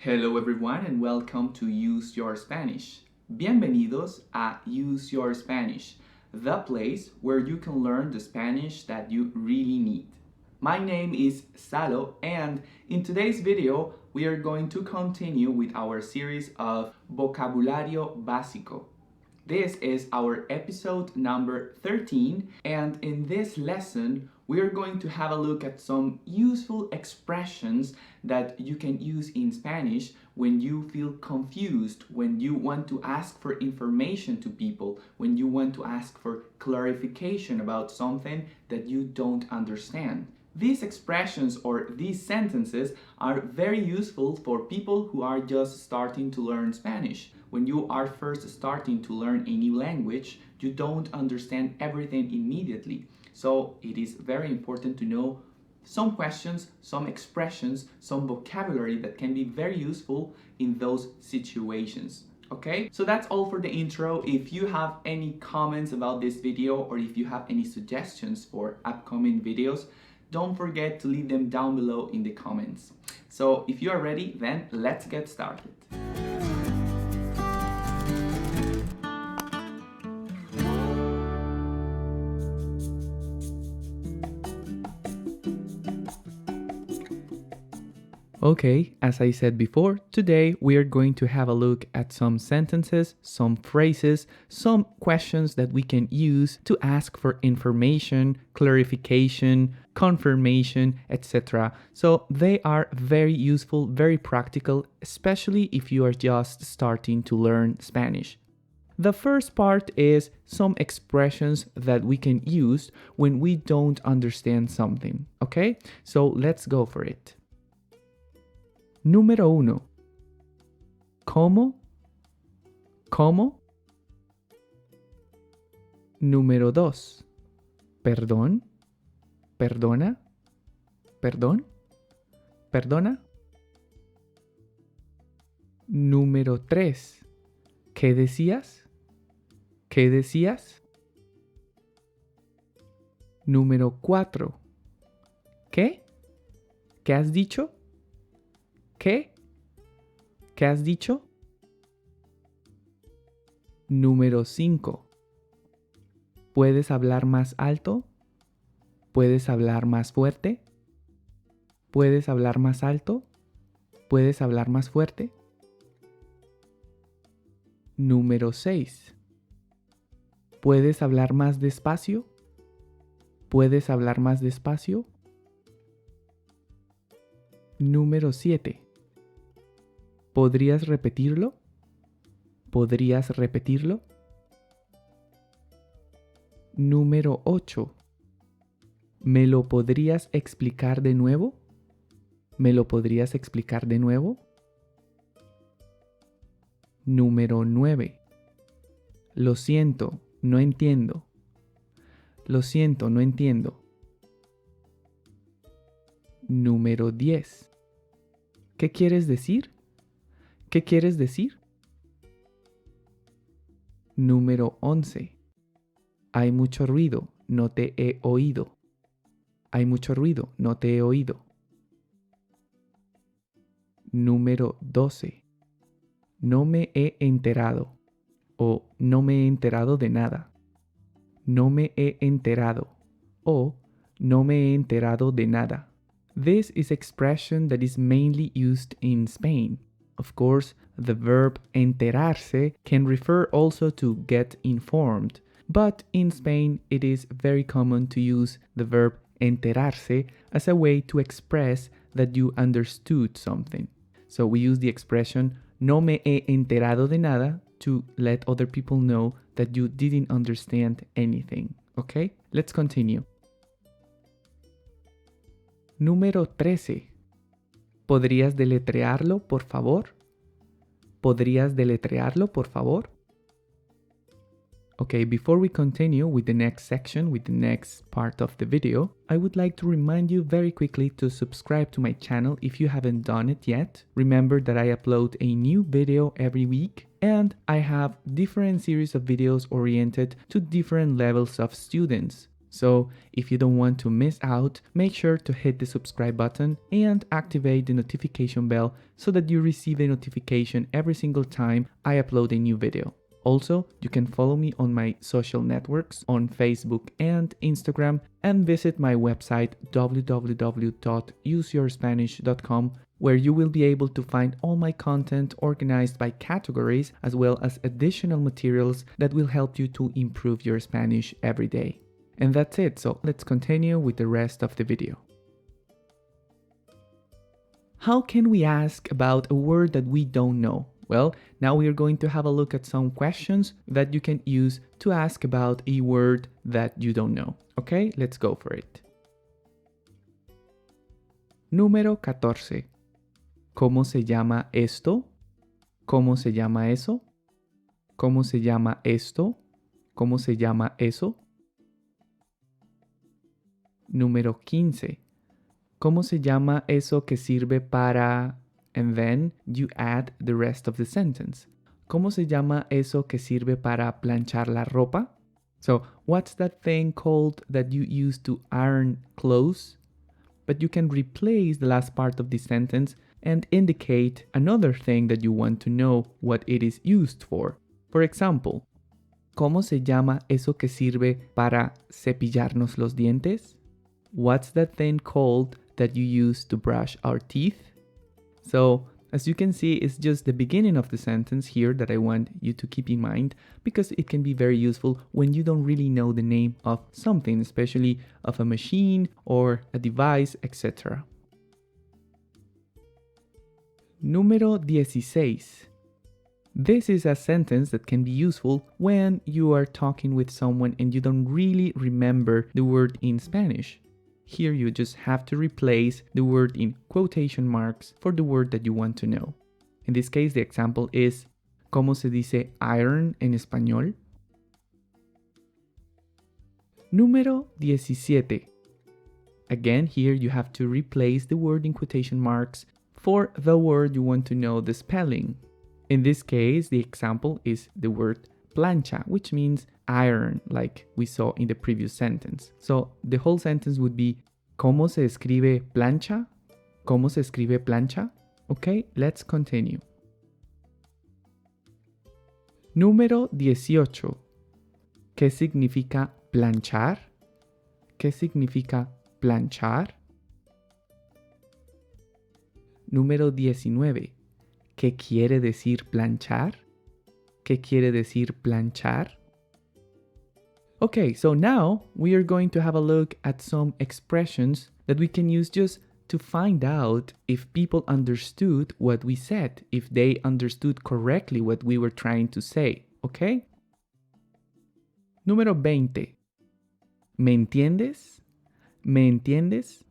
Hello everyone and welcome to Use Your Spanish. Bienvenidos a Use Your Spanish, the place where you can learn the Spanish that you really need. My name is Salo and in today's video we are going to continue with our series of Vocabulario Básico. This is our episode number 13, and in this lesson, we are going to have a look at some useful expressions that you can use in Spanish when you feel confused, when you want to ask for information to people, when you want to ask for clarification about something that you don't understand. These expressions or these sentences are very useful for people who are just starting to learn Spanish. When you are first starting to learn a new language, you don't understand everything immediately. So it is very important to know some questions, some expressions, some vocabulary that can be very useful in those situations. Okay, so that's all for the intro. If you have any comments about this video or if you have any suggestions for upcoming videos, don't forget to leave them down below in the comments. So if you are ready, then let's get started. Okay, as I said before, today we are going to have a look at some sentences, some phrases, some questions that we can use to ask for information, clarification, confirmation, etc. So they are very useful, very practical, especially if you are just starting to learn Spanish. The first part is some expressions that we can use when we don't understand something, okay? So let's go for it. Número 1. ¿Cómo? ¿Cómo? Número 2. ¿Perdón? ¿Perdona? ¿Perdón? ¿Perdona? Número 3. ¿Qué decías? ¿Qué decías? Número 4. ¿Qué? ¿Qué has dicho? ¿Qué? ¿Qué has dicho? Número 5. ¿Puedes hablar más alto? ¿Puedes hablar más fuerte? ¿Puedes hablar más alto? ¿Puedes hablar más fuerte? Número 6. ¿Puedes hablar más despacio? ¿Puedes hablar más despacio? Número 7. ¿Podrías repetirlo? ¿Podrías repetirlo? Número 8. ¿Me lo podrías explicar de nuevo? ¿Me lo podrías explicar de nuevo? Número 9. Lo siento, no entiendo. Lo siento, no entiendo. Número 10. ¿Qué quieres decir? ¿Qué quieres decir? Número 11. Hay mucho ruido, no te he oído. Hay mucho ruido, no te he oído. Número 12. No me he enterado o no me he enterado de nada. No me he enterado o no me he enterado de nada. This is expression that is mainly used in Spain. Of course, the verb enterarse can refer also to get informed, but in Spain it is very common to use the verb enterarse as a way to express that you understood something. So we use the expression no me he enterado de nada to let other people know that you didn't understand anything. Okay, let's continue. Número 13. ¿Podrías deletrearlo, por favor? ¿Podrías deletrearlo, por favor? Okay, before we continue with the next section, with the next part of the video, I would like to remind you very quickly to subscribe to my channel if you haven't done it yet. Remember that I upload a new video every week and I have different series of videos oriented to different levels of students. So if you don't want to miss out, make sure to hit the subscribe button and activate the notification bell so that you receive a notification every single time I upload a new video. Also, you can follow me on my social networks on Facebook and Instagram, and visit my website www.useyourspanish.com, where you will be able to find all my content organized by categories, as well as additional materials that will help you to improve your Spanish every day. And that's it, so let's continue with the rest of the video. How can we ask about a word that we don't know? Well, now we are going to have a look at some questions that you can use to ask about a word that you don't know. Okay, let's go for it. Número 14. ¿Cómo se llama esto? ¿Cómo se llama eso? ¿Cómo se llama esto? ¿Cómo se llama eso? Número 15. ¿Cómo se llama eso que sirve para... And then you add the rest of the sentence. ¿Cómo se llama eso que sirve para planchar la ropa? So, what's that thing called that you use to iron clothes? But you can replace the last part of the sentence and indicate another thing that you want to know what it is used for. For example, ¿cómo se llama eso que sirve para cepillarnos los dientes? What's that thing called that you use to brush our teeth? So, as you can see, it's just the beginning of the sentence here that I want you to keep in mind, because it can be very useful when you don't really know the name of something, especially of a machine or a device, etc. Número 16. This is a sentence that can be useful when you are talking with someone and you don't really remember the word in Spanish. Here you just have to replace the word in quotation marks for the word that you want to know. In this case, the example is ¿Cómo se dice iron en español? Número 17. Again, here you have to replace the word in quotation marks for the word you want to know the spelling. In this case, the example is the word plancha, which means iron, like we saw in the previous sentence. So the whole sentence would be ¿Cómo se escribe plancha? ¿Cómo se escribe plancha? Okay, let's continue. Número 18. ¿Qué significa planchar? ¿Qué significa planchar? Número 19. ¿Qué quiere decir planchar? ¿Qué quiere decir planchar? Okay, so now we are going to have a look at some expressions that we can use just to find out if people understood what we said, if they understood correctly what we were trying to say, okay? Número 20. ¿Me entiendes? ¿Me entiendes?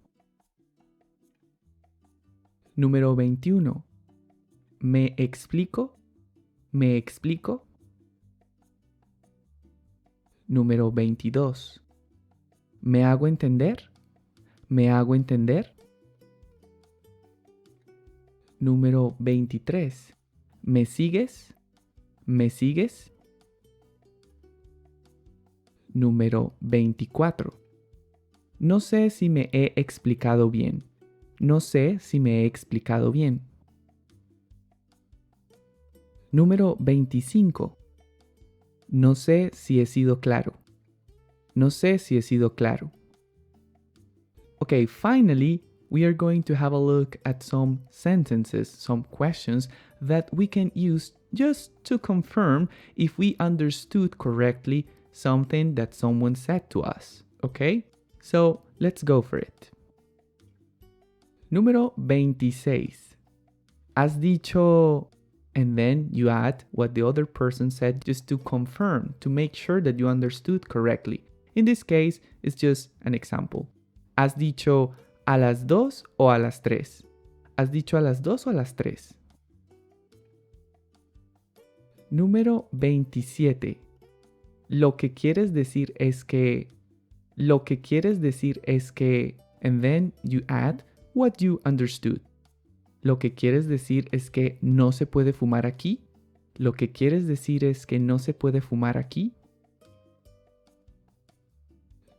Número 21. ¿Me explico? ¿Me explico? Número 22. ¿Me hago entender? ¿Me hago entender? Número 23. ¿Me sigues? ¿Me sigues? Número 24. No sé si me he explicado bien. No sé si me he explicado bien. Número 25. No sé si he sido claro. No sé si he sido claro. Okay, finally, we are going to have a look at some sentences, some questions that we can use just to confirm if we understood correctly something that someone said to us. Okay? So, let's go for it. Número 26. Has dicho... And then you add what the other person said just to confirm, to make sure that you understood correctly. In this case, it's just an example. ¿Has dicho a las 2 o a las 3? ¿Has dicho a las 2 o a las 3? Número 27. Lo que quieres decir es que... Lo que quieres decir es que... And then you add what you understood. Lo que quieres decir es que no se puede fumar aquí. Lo que quieres decir es que no se puede fumar aquí.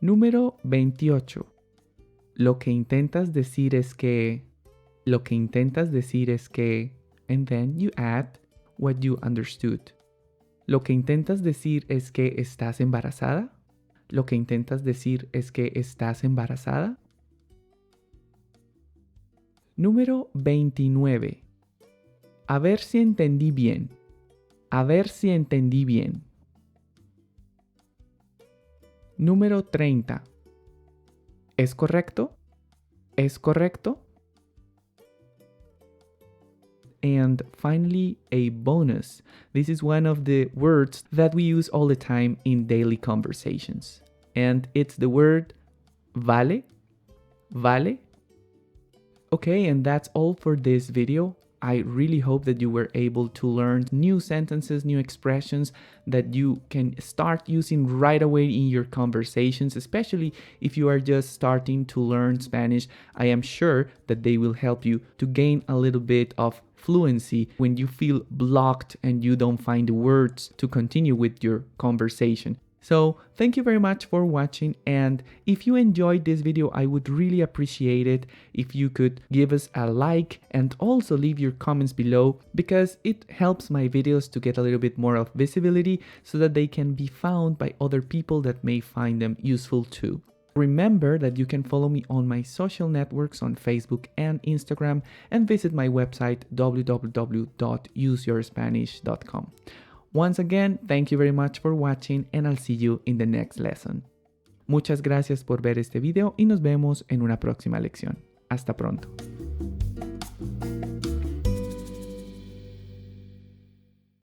Número 28. Lo que intentas decir es que... Lo que intentas decir es que... And then you add what you understood. Lo que intentas decir es que estás embarazada. Lo que intentas decir es que estás embarazada. Número 29. A ver si entendí bien. A ver si entendí bien. Número 30. ¿Es correcto? ¿Es correcto? And finally, a bonus. This is one of the words that we use all the time in daily conversations. And it's the word vale. Vale. Okay, and that's all for this video. I really hope that you were able to learn new sentences, new expressions that you can start using right away in your conversations, especially if you are just starting to learn Spanish. I am sure that they will help you to gain a little bit of fluency when you feel blocked and you don't find the words to continue with your conversation. So thank you very much for watching, and if you enjoyed this video, I would really appreciate it if you could give us a like and also leave your comments below, because it helps my videos to get a little bit more of visibility so that they can be found by other people that may find them useful too. Remember that you can follow me on my social networks on Facebook and Instagram, and visit my website www.useyourspanish.com. Once again, thank you very much for watching, and I'll see you in the next lesson. Muchas gracias por ver este video y nos vemos en una próxima lección. Hasta pronto.